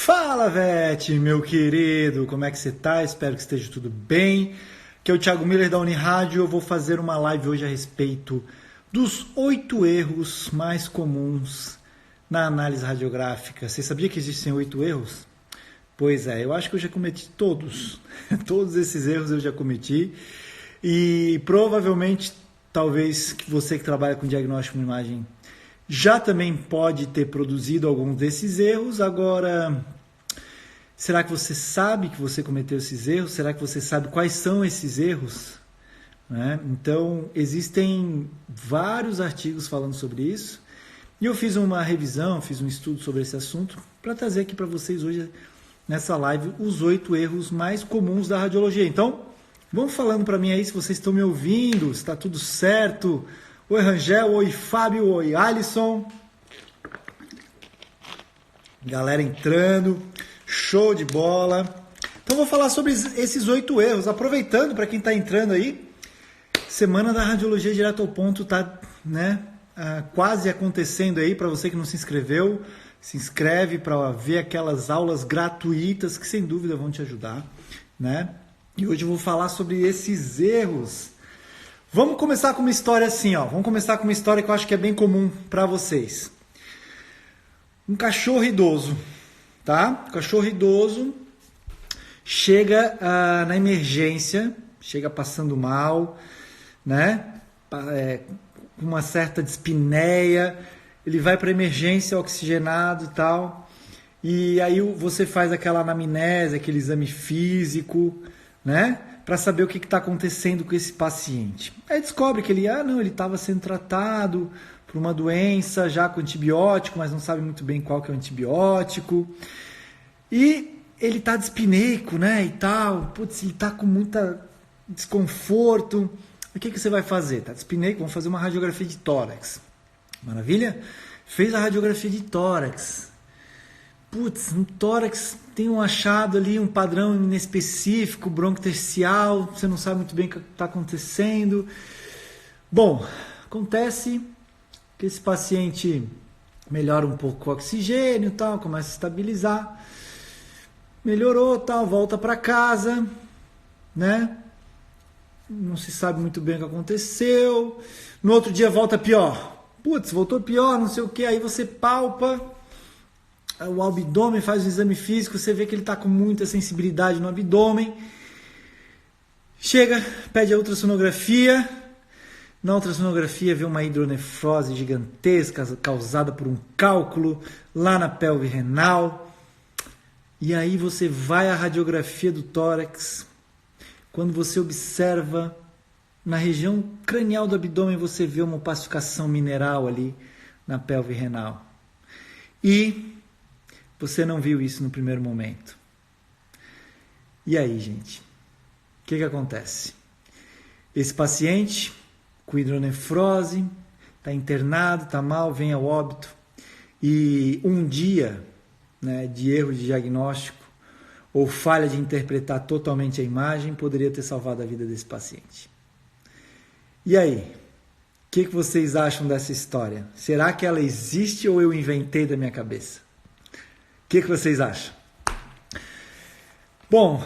Fala, Vete, meu querido, como é que você tá? Espero que esteja tudo bem. Aqui é o Thiago Miller da Unirádio. Eu vou fazer uma live hoje a respeito dos 8 erros mais comuns na análise radiográfica. Você sabia que existem 8 erros? Pois é, eu acho que eu já cometi todos. Todos esses erros eu já cometi. E provavelmente, talvez você que trabalha com diagnóstico de imagem já também pode ter produzido alguns desses erros. Agora, será que você sabe que você cometeu esses erros? Será que você sabe quais são esses erros? Então, existem vários artigos falando sobre isso. E eu fiz uma revisão, fiz um estudo sobre esse assunto para trazer aqui para vocês hoje, nessa live, os 8 erros mais comuns da radiologia. Então, vão falando para mim aí se vocês estão me ouvindo, se está tudo certo. Oi, Rangel, oi, Fábio, oi, Alisson. Galera entrando, show de bola. Então, vou falar sobre esses 8 erros. Aproveitando, para quem está entrando aí, Semana da Radiologia Direto ao Ponto está quase acontecendo aí. Para você que não se inscreveu, se inscreve para ver aquelas aulas gratuitas que sem dúvida vão te ajudar, E hoje eu vou falar sobre esses erros. Vamos começar com uma história assim, ó. Vamos começar com uma história que eu acho que é bem comum para vocês. Um cachorro idoso, tá? O cachorro idoso chega na emergência, chega passando mal, com uma certa dispneia, ele vai para emergência oxigenado e tal, e aí você faz aquela anamnese, aquele exame físico, para saber o que está acontecendo com esse paciente. Aí descobre que ele estava sendo tratado por uma doença já com antibiótico, mas não sabe muito bem qual que é o antibiótico, e ele está dispneico, e tal, ele está com muito desconforto. O que você vai fazer? Está dispneico, vamos fazer uma radiografia de tórax. Maravilha? Fez a radiografia de tórax. No tórax tem um achado ali, um padrão inespecífico, broncotercial, você não sabe muito bem o que está acontecendo. Bom, acontece que esse paciente melhora um pouco o oxigênio, tal, começa a estabilizar. Melhorou, tal, volta para casa, Não se sabe muito bem o que aconteceu. No outro dia volta pior. Voltou pior, não sei o que. Aí você palpa o abdômen, faz um exame físico, você vê que ele está com muita sensibilidade no abdômen. Chega, pede a ultrassonografia. Na ultrassonografia vê uma hidronefrose gigantesca causada por um cálculo lá na pelve renal. E aí você vai à radiografia do tórax. Quando você observa na região cranial do abdômen, você vê uma opacificação mineral ali na pelve renal. E você não viu isso no primeiro momento. E aí, gente? O que acontece? Esse paciente com hidronefrose está internado, está mal, vem ao óbito. E um dia de erro de diagnóstico ou falha de interpretar totalmente a imagem poderia ter salvado a vida desse paciente. E aí? O que vocês acham dessa história? Será que ela existe ou eu inventei da minha cabeça? O que vocês acham? Bom,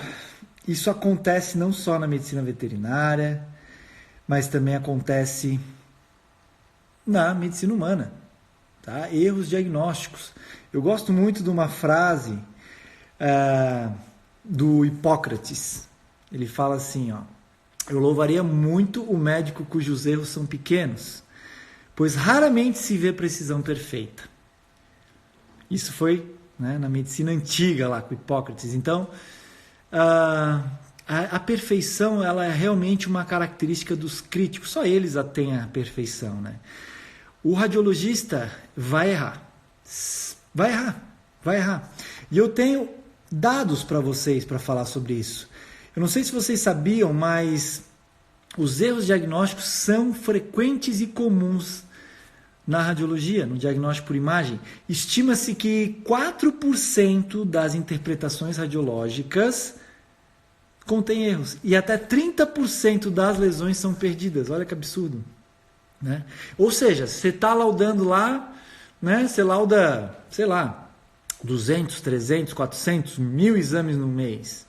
isso acontece não só na medicina veterinária, mas também acontece na medicina humana. Tá? Erros diagnósticos. Eu gosto muito de uma frase do Hipócrates. Ele fala assim, eu louvaria muito o médico cujos erros são pequenos, pois raramente se vê precisão perfeita. Isso foi na medicina antiga lá com Hipócrates. Então, a perfeição ela é realmente uma característica dos críticos, só eles a têm a perfeição. O radiologista vai errar. E eu tenho dados para vocês para falar sobre isso. Eu não sei se vocês sabiam, mas os erros diagnósticos são frequentes e comuns na radiologia, no diagnóstico por imagem. Estima-se que 4% das interpretações radiológicas contêm erros e até 30% das lesões são perdidas. Olha que absurdo. Ou seja, você está laudando lá, você lauda, sei lá, 200, 300, 400, 1.000 exames no mês.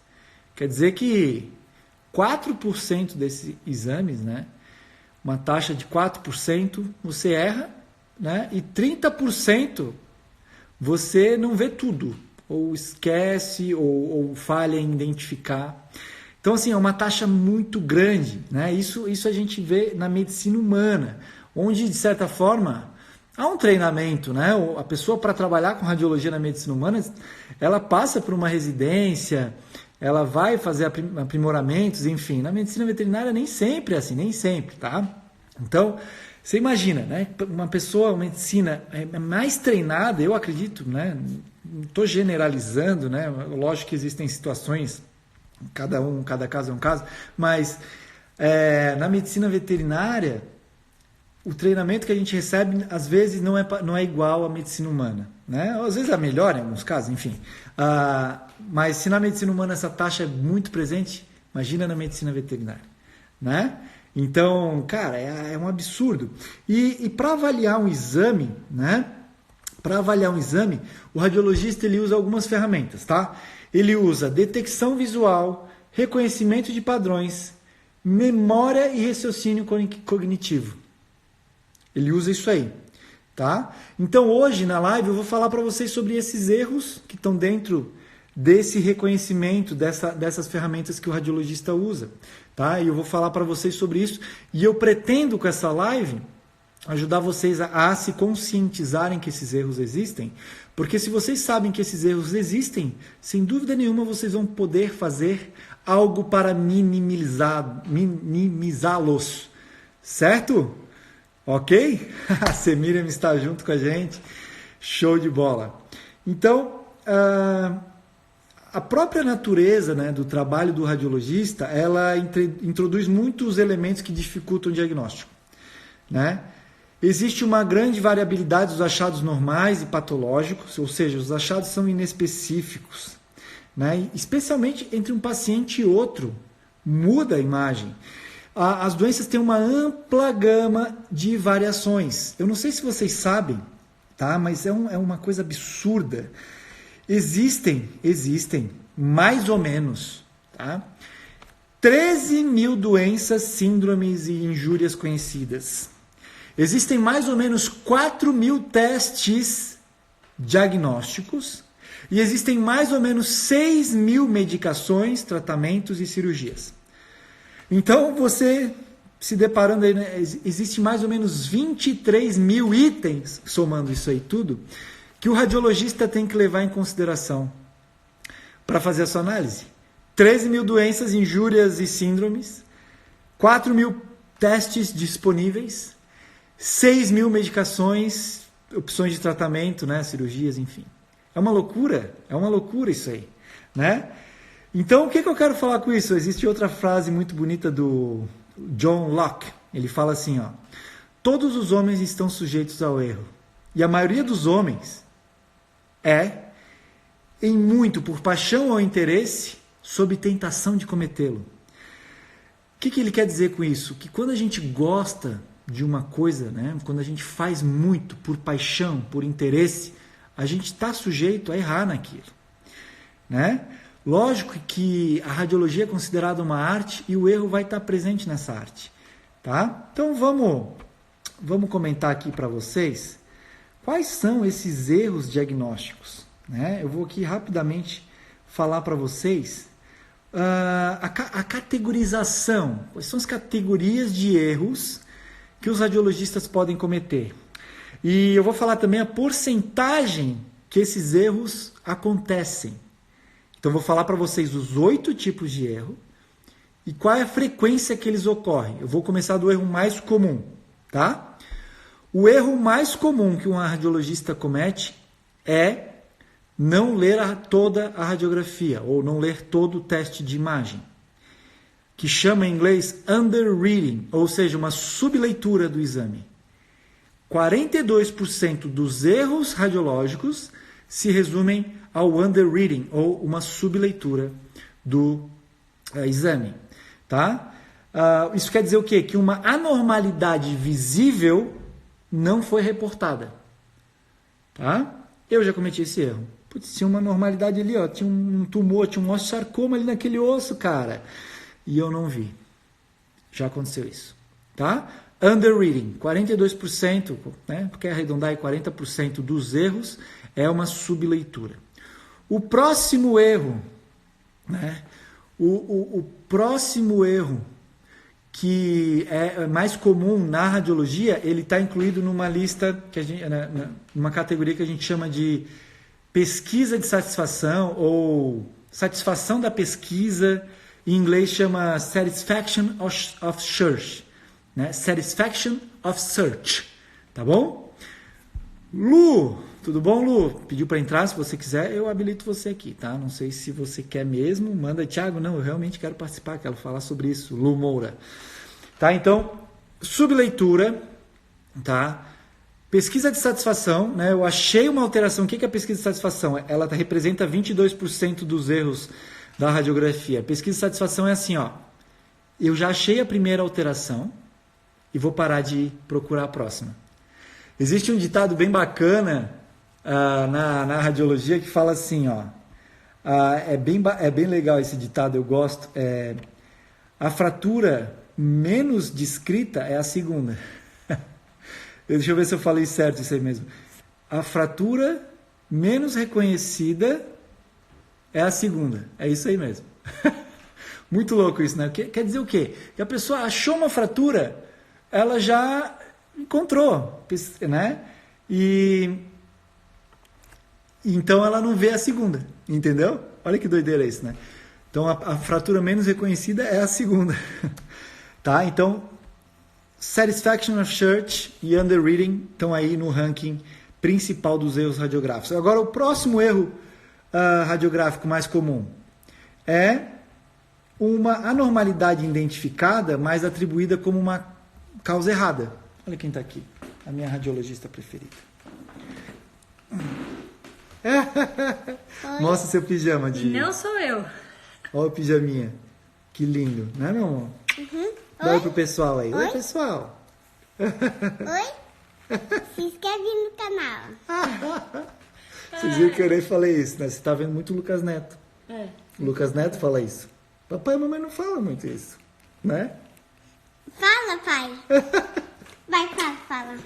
Quer dizer que 4% desses exames, né, uma taxa de 4%, você erra, né, e 30% você não vê tudo, ou esquece, ou falha em identificar. Então, assim, é uma taxa muito grande, né? Isso a gente vê na medicina humana, onde, de certa forma, há um treinamento, né? A pessoa, para trabalhar com radiologia na medicina humana, ela passa por uma residência, ela vai fazer aprimoramentos, enfim. Na medicina veterinária nem sempre é assim, nem sempre, tá? Então, você imagina, né? Uma pessoa, uma medicina mais treinada, eu acredito, né? Não estou generalizando, né? Lógico que existem situações, cada caso é um caso, mas na medicina veterinária, o treinamento que a gente recebe, às vezes, não é igual à medicina humana, né? Às vezes é melhor em alguns casos, enfim. Mas se na medicina humana essa taxa é muito presente, imagina na medicina veterinária, né? Então, cara, é um absurdo. E para avaliar um exame, né? Para avaliar um exame, o radiologista ele usa algumas ferramentas, tá? Ele usa detecção visual, reconhecimento de padrões, memória e raciocínio cognitivo. Ele usa isso aí, tá? Então hoje na live eu vou falar para vocês sobre esses erros que estão dentro desse reconhecimento, dessas ferramentas que o radiologista usa, tá? E eu vou falar para vocês sobre isso e eu pretendo com essa live ajudar vocês a se conscientizarem que esses erros existem, porque se vocês sabem que esses erros existem, sem dúvida nenhuma vocês vão poder fazer algo para minimizá-los, certo? Ok? A Semíria está junto com a gente, show de bola. Então, a própria natureza, né, do trabalho do radiologista, ela introduz muitos elementos que dificultam o diagnóstico, né? Existe uma grande variabilidade dos achados normais e patológicos, ou seja, os achados são inespecíficos, né? Especialmente entre um paciente e outro, muda a imagem. As doenças têm uma ampla gama de variações. Eu não sei se vocês sabem, tá? Mas é uma coisa absurda. Existem, mais ou menos, tá? 13 mil doenças, síndromes e injúrias conhecidas. Existem mais ou menos 4 mil testes diagnósticos e existem mais ou menos 6 mil medicações, tratamentos e cirurgias. Então, você se deparando aí, né, existe mais ou menos 23 mil itens, somando isso aí tudo, que o radiologista tem que levar em consideração para fazer a sua análise. 13 mil doenças, injúrias e síndromes, 4 mil testes disponíveis, 6 mil medicações, opções de tratamento, né, cirurgias, enfim. É uma loucura isso aí, né? Então, o que eu quero falar com isso? Existe outra frase muito bonita do John Locke. Ele fala assim, ó: todos os homens estão sujeitos ao erro. E a maioria dos homens em muito, por paixão ou interesse, sob tentação de cometê-lo. O que ele quer dizer com isso? Que quando a gente gosta de uma coisa, né, quando a gente faz muito por paixão, por interesse, a gente está sujeito a errar naquilo, né? Lógico que a radiologia é considerada uma arte e o erro vai estar presente nessa arte, tá? Então vamos comentar aqui para vocês quais são esses erros diagnósticos, né? Eu vou aqui rapidamente falar para vocês a categorização, quais são as categorias de erros que os radiologistas podem cometer. E eu vou falar também a porcentagem que esses erros acontecem. Então, eu vou falar para vocês os 8 tipos de erro e qual é a frequência que eles ocorrem. Eu vou começar do erro mais comum, tá? O erro mais comum que um radiologista comete é não ler toda a radiografia ou não ler todo o teste de imagem, que chama em inglês underreading, ou seja, uma subleitura do exame. 42% dos erros radiológicos se resumem ao underreading, ou uma subleitura do exame. Tá? Isso quer dizer o quê? Que uma anormalidade visível não foi reportada. Tá? Eu já cometi esse erro. Putz, tinha uma normalidade ali, ó, tinha um tumor, tinha um osteosarcoma ali naquele osso, cara. E eu não vi. Já aconteceu isso, tá? Underreading, 42%, né? Porque arredondar é 40% dos erros é uma subleitura. O próximo erro, né? O próximo erro que é mais comum na radiologia, ele está incluído numa lista, numa categoria que a gente chama de pesquisa de satisfação ou satisfação da pesquisa, em inglês chama Satisfaction of Search, né? Satisfaction of Search, tá bom? Lu, tudo bom, Lu? Pediu para entrar, se você quiser, eu habilito você aqui, tá? Não sei se você quer mesmo, manda, Thiago, não, eu realmente quero participar, quero falar sobre isso, Lu Moura. Tá, então, subleitura, tá? Pesquisa de satisfação, né? Eu achei uma alteração, o que é a pesquisa de satisfação? Ela representa 22% dos erros da radiografia. Pesquisa de satisfação é assim, ó, eu já achei a primeira alteração e vou parar de procurar a próxima. Existe um ditado bem bacana na radiologia que fala assim, ó, é bem legal esse ditado, eu gosto, a fratura menos descrita é a segunda. Deixa eu ver se eu falei certo isso aí mesmo. A fratura menos reconhecida é a segunda. É isso aí mesmo. Muito louco isso, né? Quer dizer o quê? Que a pessoa achou uma fratura, ela já encontrou, né? E então ela não vê a segunda, entendeu? Olha que doideira isso, né? Então a fratura menos reconhecida é a segunda. Tá? Então, Satisfaction of Search e Underreading estão aí no ranking principal dos erros radiográficos. Agora, o próximo erro radiográfico mais comum é uma anormalidade identificada, mas atribuída como uma causa errada. Olha quem está aqui, a minha radiologista preferida. Mostra seu pijama, Di. Não sou eu. Olha o pijaminha. Que lindo, né, meu amor? Uhum. Dá oi pro pessoal aí. Oi, pessoal. Oi? Se inscreve no canal. Vocês viram que eu nem falei isso, né? Você tá vendo muito o Lucas Neto. É. O Lucas Neto fala isso. Papai e mamãe não falam muito isso, né? Fala, pai. Vai, fala.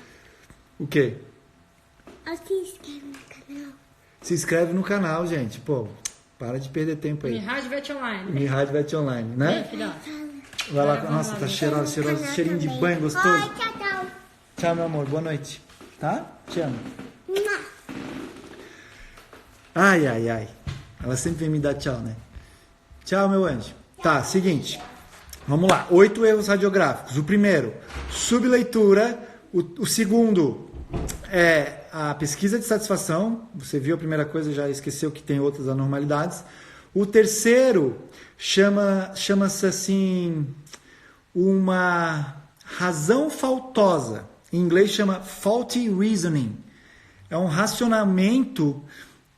O quê? Se inscreve no canal. Se inscreve no canal, gente. Pô, para de perder tempo aí. Mirage Vet Online. Mirage Vet Online, Vem, né? filhote. Vai lá, Vamos nossa, lá, tá vem. cheiroso, cheirinho de banho gostoso. Oi, tchau. Tchau, meu amor, boa noite. Tá? Te amo. Mua. Ai, ai, ai. Ela sempre vem me dar tchau, né? Tchau, meu anjo. Tá, seguinte. Vamos lá. 8 erros radiográficos. O primeiro, subleitura. O segundo é a pesquisa de satisfação. Você viu a primeira coisa, já esqueceu que tem outras anormalidades. O terceiro chama-se assim uma razão faltosa. Em inglês chama faulty reasoning. É um racionamento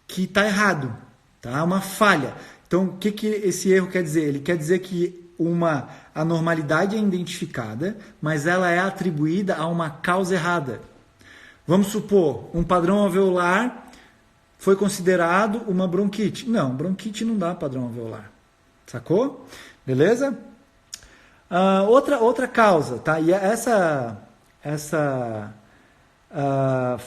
que está errado, tá? Uma falha. Então, o que esse erro quer dizer? Ele quer dizer que uma anormalidade é identificada, mas ela é atribuída a uma causa errada. Vamos supor, um padrão alveolar foi considerado uma bronquite. Não, bronquite não dá padrão alveolar. Sacou? Beleza? Outra causa, tá? E essa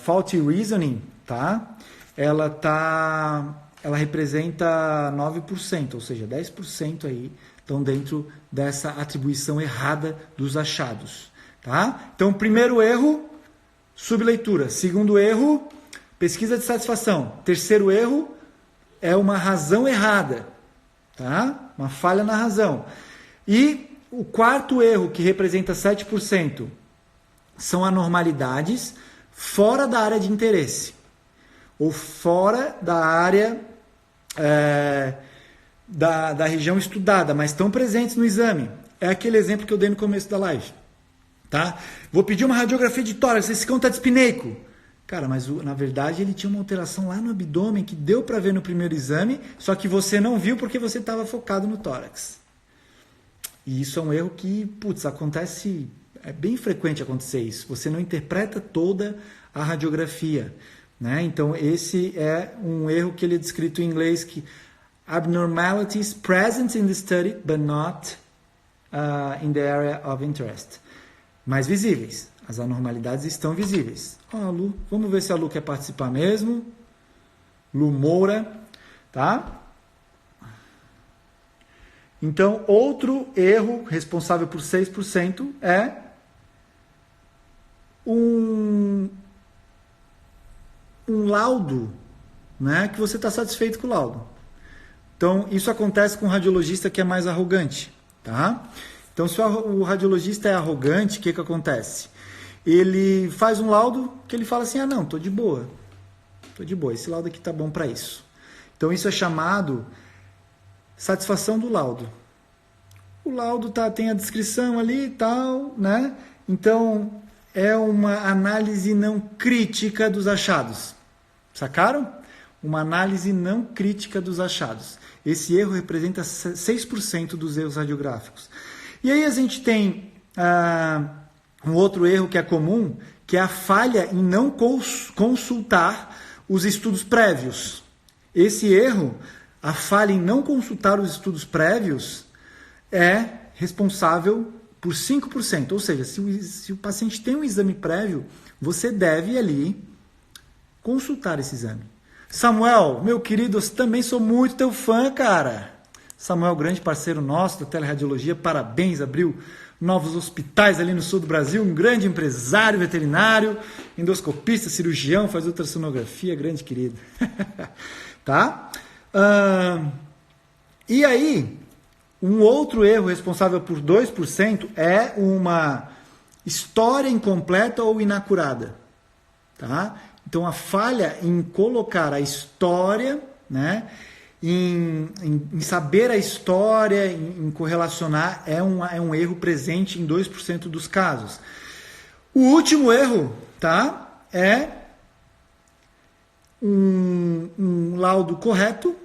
faulty reasoning, tá? Ela representa 9%, ou seja, 10% aí estão dentro dessa atribuição errada dos achados, tá? Então, primeiro erro, subleitura. Segundo erro, pesquisa de satisfação. Terceiro erro é uma razão errada, tá? Uma falha na razão. E o quarto erro, que representa 7%, são anormalidades fora da área de interesse ou fora da área da região estudada, mas estão presentes no exame. É aquele exemplo que eu dei no começo da live. Tá? Vou pedir uma radiografia de tórax, esse cão está dispineico. Cara, mas na verdade ele tinha uma alteração lá no abdômen que deu para ver no primeiro exame, só que você não viu porque você estava focado no tórax. E isso é um erro que, acontece, é bem frequente acontecer isso. Você não interpreta toda a radiografia. né? Então, esse é um erro que ele é descrito em inglês que abnormalities present in the study, but not in the area of interest. Mais visíveis. As anormalidades estão visíveis. Ó, Lu, vamos ver se a Lu quer participar mesmo. Lu Moura, tá? Então, outro erro responsável por 6% é um laudo, né, que você está satisfeito com o laudo. Então, isso acontece com um radiologista que é mais arrogante, tá? Então, se o radiologista é arrogante, o que acontece? Ele faz um laudo que ele fala assim, não, tô de boa, esse laudo aqui tá bom para isso. Então, isso é chamado satisfação do laudo. O laudo tem a descrição ali e tal, né? Então, é uma análise não crítica dos achados. Sacaram? Uma análise não crítica dos achados. Esse erro representa 6% dos erros radiográficos. E aí a gente tem um outro erro que é comum, que é a falha em não consultar os estudos prévios. Esse erro, a falha em não consultar os estudos prévios, é responsável por 5%. Ou seja, se o paciente tem um exame prévio, você deve ali consultar esse exame. Samuel, meu querido, eu também sou muito teu fã, cara. Samuel, grande parceiro nosso da teleradiologia, parabéns, abriu novos hospitais ali no sul do Brasil, um grande empresário veterinário, endoscopista, cirurgião, faz ultrassonografia, grande querido. Tá? E aí, um outro erro responsável por 2% é uma história incompleta ou inacurada. Tá? Então, a falha em colocar a história, né, em saber a história, em correlacionar, é um erro presente em 2% dos casos. O último erro, tá, é um laudo correto,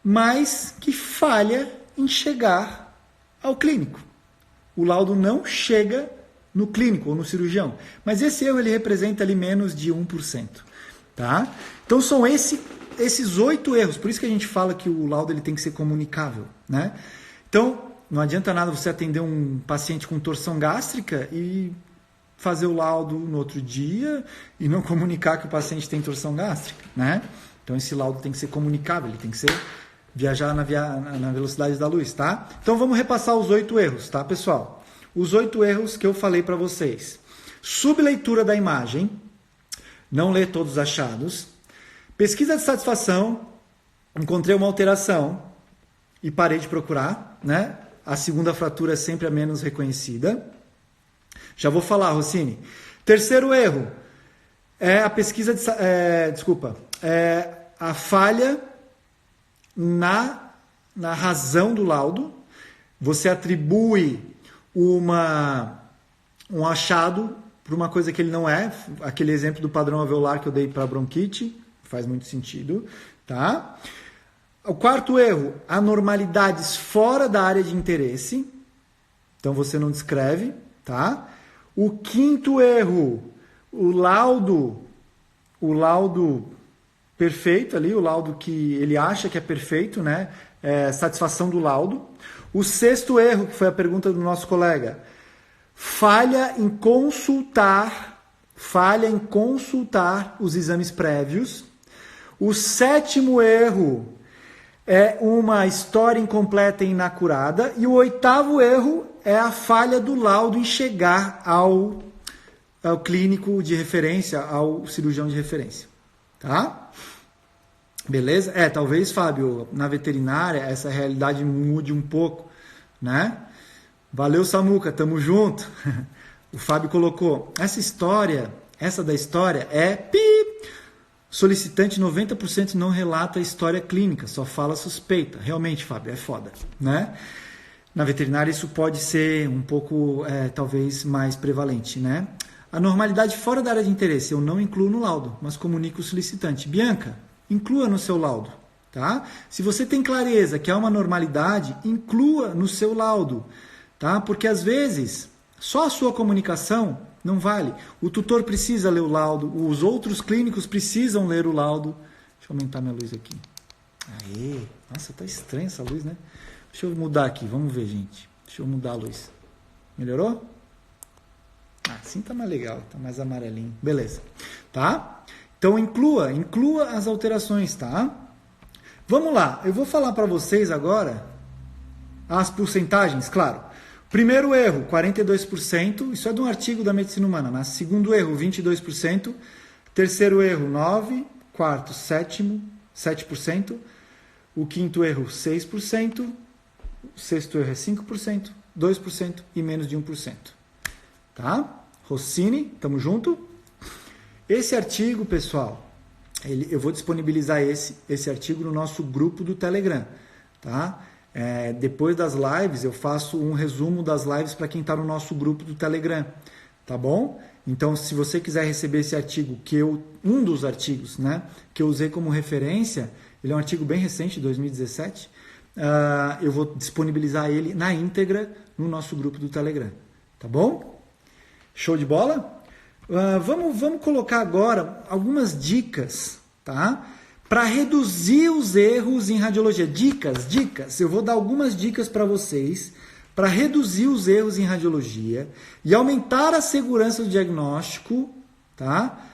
mas que falha em chegar ao clínico. O laudo não chega no clínico ou no cirurgião. Mas esse erro ele representa ali menos de 1%. Tá? Então são esses 8 erros. Por isso que a gente fala que o laudo ele tem que ser comunicável. Né? Então não adianta nada você atender um paciente com torção gástrica e fazer o laudo no outro dia e não comunicar que o paciente tem torção gástrica. Né? Então esse laudo tem que ser comunicável, ele tem que ser viajar na velocidade da luz. Tá? Então vamos repassar os 8 erros, tá, pessoal? Os 8 erros que eu falei para vocês. Subleitura da imagem, não ler todos os achados. Pesquisa de satisfação, encontrei uma alteração e parei de procurar, né? A segunda fratura é sempre a menos reconhecida. Já vou falar, Rossini. Terceiro erro é a pesquisa de... a falha na razão do laudo. Você atribui um achado para uma coisa que ele não é, aquele exemplo do padrão alveolar que eu dei para bronquite, faz muito sentido, tá? O quarto erro, anormalidades fora da área de interesse, então você não descreve, tá? O quinto erro, o laudo perfeito ali, o laudo que ele acha que é perfeito, né? Satisfação do laudo. O sexto erro, que foi a pergunta do nosso colega, falha em consultar os exames prévios. O sétimo erro é uma história incompleta e inacurada. E o oitavo erro é a falha do laudo em chegar ao clínico de referência, ao cirurgião de referência. Tá? Beleza? Talvez, Fábio, na veterinária essa realidade mude um pouco, né? Valeu, Samuca, tamo junto. O Fábio colocou, essa da história é solicitante 90% não relata a história clínica, só fala suspeita. Realmente, Fábio, é foda, né? Na veterinária isso pode ser um pouco, talvez, mais prevalente, né? A normalidade fora da área de interesse eu não incluo no laudo, mas comunico o solicitante. Bianca, inclua no seu laudo, tá? Se você tem clareza que há uma normalidade, inclua no seu laudo, tá? Porque às vezes só a sua comunicação Não vale. O tutor precisa ler o laudo, os outros clínicos precisam ler o laudo. Deixa eu aumentar minha luz aqui. Aê, nossa, tá estranha essa luz, né? Deixa eu mudar aqui, vamos ver, gente. Deixa eu mudar a luz. Melhorou? Assim tá mais legal, tá mais amarelinho. Beleza, tá? Então inclua as alterações, tá? Vamos lá, eu vou falar para vocês agora as porcentagens, claro. Primeiro erro, 42%, isso é de um artigo da Medicina Humana, né? Segundo erro, 22%. Terceiro erro, 9%. Quarto, 7%. O quinto erro, 6%. O sexto erro é 5%, 2% e menos de 1%. Tá? Rossini, tamo junto? Esse artigo, pessoal, eu vou disponibilizar esse artigo no nosso grupo do Telegram, tá? Depois das lives, eu faço um resumo das lives para quem está no nosso grupo do Telegram, tá bom? Então, se você quiser receber esse artigo, um dos artigos, né, que eu usei como referência, ele é um artigo bem recente, de 2017, eu vou disponibilizar ele na íntegra no nosso grupo do Telegram, tá bom? Show de bola? Vamos colocar agora algumas dicas, tá? Para reduzir os erros em radiologia. Dicas. Eu vou dar algumas dicas para vocês para reduzir os erros em radiologia e aumentar a segurança do diagnóstico, tá?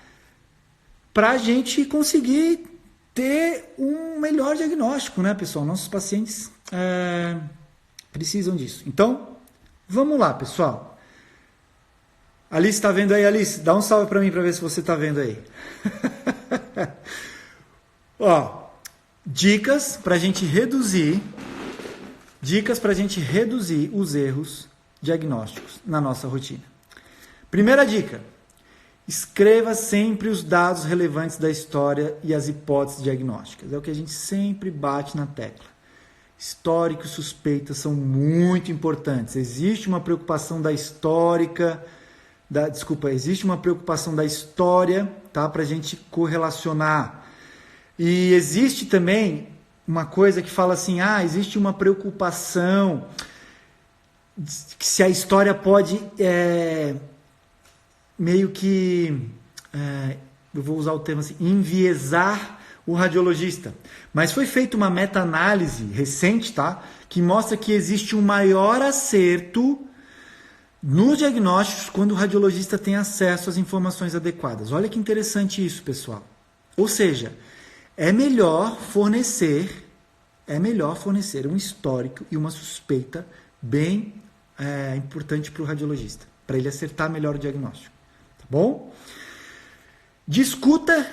Para a gente conseguir ter um melhor diagnóstico, né, pessoal? Nossos pacientes precisam disso. Então, vamos lá, pessoal. Alice, está vendo aí, Alice? Dá um salve para mim para ver se você está vendo aí. Ó, dicas para a gente reduzir os erros diagnósticos na nossa rotina. Primeira dica: escreva sempre os dados relevantes da história e as hipóteses diagnósticas. É o que a gente sempre bate na tecla. Histórico e suspeita são muito importantes. Existe uma preocupação existe uma preocupação da história, tá, para a gente correlacionar. E existe também uma coisa que fala assim, existe uma preocupação se a história pode meio que, eu vou usar o termo assim, enviesar o radiologista. Mas foi feita uma meta-análise recente, tá, que mostra que existe um maior acerto nos diagnósticos quando o radiologista tem acesso às informações adequadas. Olha que interessante isso, pessoal. Ou seja, é melhor fornecer um histórico e uma suspeita bem importante para o radiologista, para ele acertar melhor o diagnóstico. Tá bom? Discuta.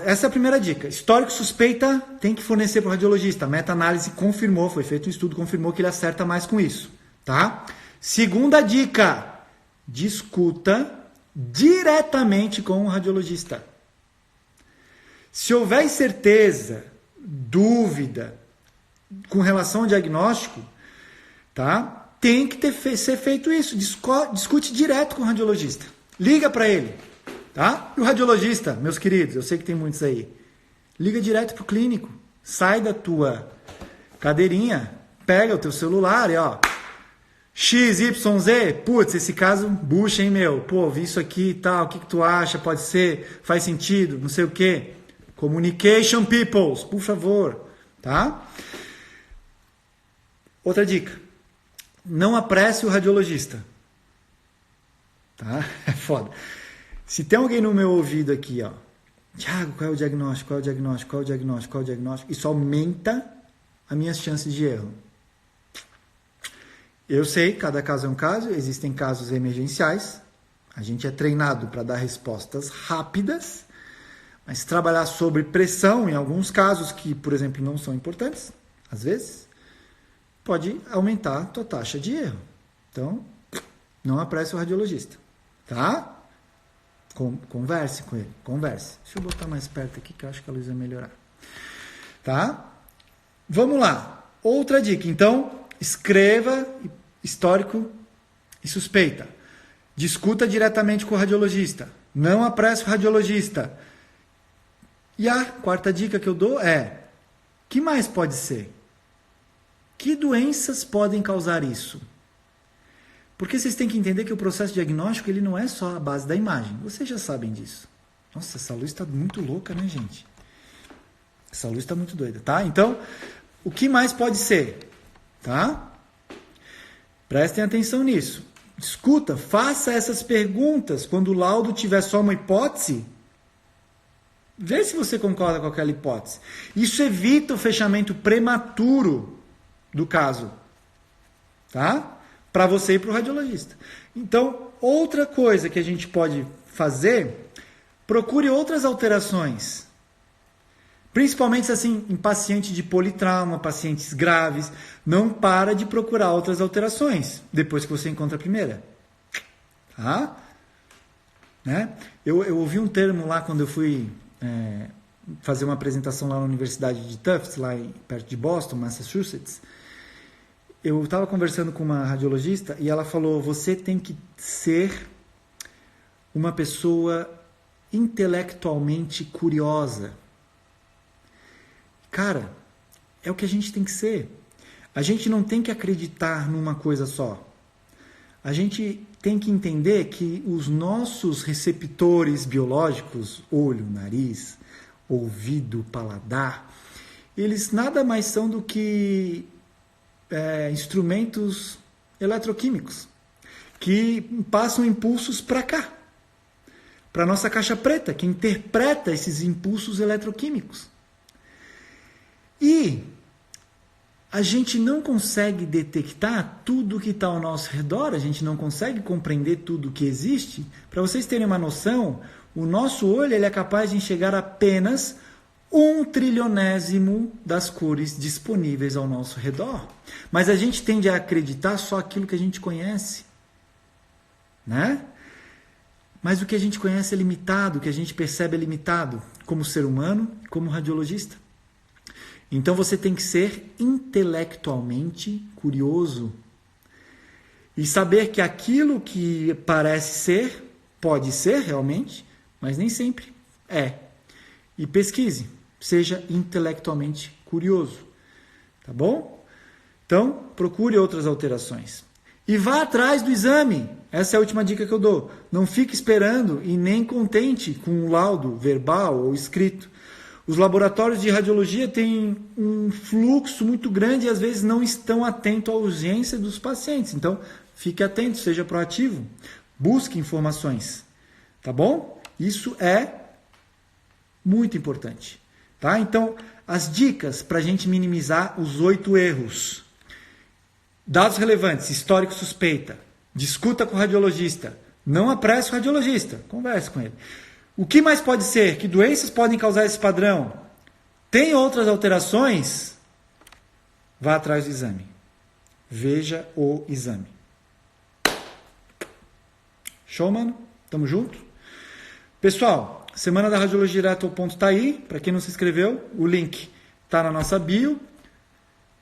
Essa é a primeira dica. Histórico e suspeita tem que fornecer para o radiologista. A meta-análise confirmou, foi feito um estudo, confirmou que ele acerta mais com isso. Tá? Segunda dica. Discuta diretamente com o radiologista. Se houver incerteza, dúvida com relação ao diagnóstico, tá? Tem que ser feito isso. Discute direto com o radiologista. Liga para ele, tá? E o radiologista, meus queridos, eu sei que tem muitos aí. Liga direto pro clínico. Sai da tua cadeirinha, pega o teu celular e XYZ, putz, esse caso bucha, hein, meu? Pô, vi isso aqui e tal, o que tu acha? Pode ser? Faz sentido? Não sei o quê. Communication peoples, por favor, tá? Outra dica. Não apresse o radiologista. Tá? É foda. Se tem alguém no meu ouvido aqui, Thiago, qual é o diagnóstico? Qual é o diagnóstico? Qual é o diagnóstico? Qual é o diagnóstico? Isso aumenta as minhas chances de erro. Eu sei, cada caso é um caso, existem casos emergenciais. A gente é treinado para dar respostas rápidas, mas trabalhar sobre pressão, em alguns casos que, por exemplo, não são importantes, às vezes, pode aumentar a tua taxa de erro. Então, não apresse o radiologista, tá? Converse com ele, converse. Deixa eu botar mais perto aqui que eu acho que a luz vai melhorar. Tá? Vamos lá. Outra dica. Então, escreva histórico e suspeita. Discuta diretamente com o radiologista. Não apresse o radiologista. E a quarta dica que eu dou é: que mais pode ser? Que doenças podem causar isso? Porque vocês têm que entender que o processo diagnóstico ele não é só a base da imagem. Vocês já sabem disso. Nossa, essa luz está muito louca, né, gente? Essa luz está muito doida, tá? Então, o que mais pode ser? Tá? Prestem atenção nisso. Escuta, faça essas perguntas. Quando o laudo tiver só uma hipótese, vê se você concorda com aquela hipótese. Isso evita o fechamento prematuro do caso. Tá? Para você e para o radiologista. Então, outra coisa que a gente pode fazer, procure outras alterações. Principalmente assim, em paciente de politrauma, pacientes graves. Não para de procurar outras alterações depois que você encontra a primeira. Tá? Né? Eu ouvi um termo lá quando eu fui fazer uma apresentação lá na Universidade de Tufts, lá perto de Boston, Massachusetts. Eu estava conversando com uma radiologista e ela falou, você tem que ser uma pessoa intelectualmente curiosa. Cara, é o que a gente tem que ser. A gente não tem que acreditar numa coisa só. A gente tem que entender que os nossos receptores biológicos, olho, nariz, ouvido, paladar, eles nada mais são do que instrumentos eletroquímicos que passam impulsos para cá, para a nossa caixa preta, que interpreta esses impulsos eletroquímicos. E a gente não consegue detectar tudo que está ao nosso redor, a gente não consegue compreender tudo que existe. Para vocês terem uma noção, o nosso olho ele é capaz de enxergar apenas 1/300º das cores disponíveis ao nosso redor. Mas a gente tende a acreditar só aquilo que a gente conhece. Né? Mas o que a gente conhece é limitado, o que a gente percebe é limitado, como ser humano, como radiologista. Então você tem que ser intelectualmente curioso e saber que aquilo que parece ser, pode ser realmente, mas nem sempre é. E pesquise, seja intelectualmente curioso, tá bom? Então, procure outras alterações. E vá atrás do exame. Essa é a última dica que eu dou. Não fique esperando e nem contente com o laudo verbal ou escrito. Os laboratórios de radiologia têm um fluxo muito grande e às vezes não estão atentos à urgência dos pacientes. Então, fique atento, seja proativo. Busque informações. Tá bom? Isso é muito importante. Tá? Então, as dicas para a gente minimizar os 8 erros. Dados relevantes, histórico suspeita. Discuta com o radiologista. Não apresse o radiologista. Converse com ele. O que mais pode ser? Que doenças podem causar esse padrão? Tem outras alterações? Vá atrás do exame. Veja o exame. Show, mano? Tamo junto? Pessoal, Semana da Radiologia Direto ao Ponto tá aí. Para quem não se inscreveu, o link tá na nossa bio.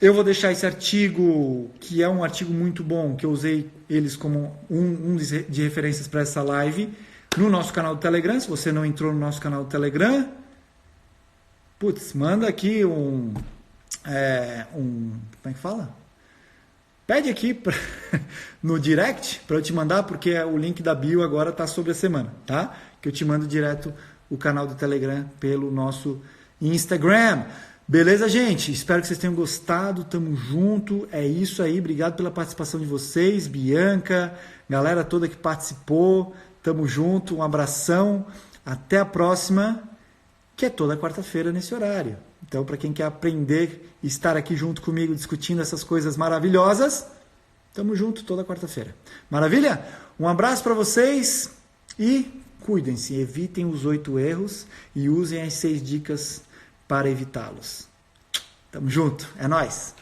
Eu vou deixar esse artigo, que é um artigo muito bom, que eu usei eles como um de referências para essa live, no nosso canal do Telegram. Se você não entrou no nosso canal do Telegram, manda aqui como é que fala? Pede aqui no direct para eu te mandar, porque o link da bio agora está sobre a semana, tá? Que eu te mando direto o canal do Telegram pelo nosso Instagram. Beleza, gente? Espero que vocês tenham gostado. Tamo junto. É isso aí. Obrigado pela participação de vocês, Bianca, galera toda que participou. Tamo junto, um abração, até a próxima, que é toda quarta-feira nesse horário. Então, para quem quer aprender e estar aqui junto comigo discutindo essas coisas maravilhosas, tamo junto toda quarta-feira. Maravilha? Um abraço para vocês e cuidem-se, evitem os 8 erros e usem as 6 dicas para evitá-los. Tamo junto, é nóis!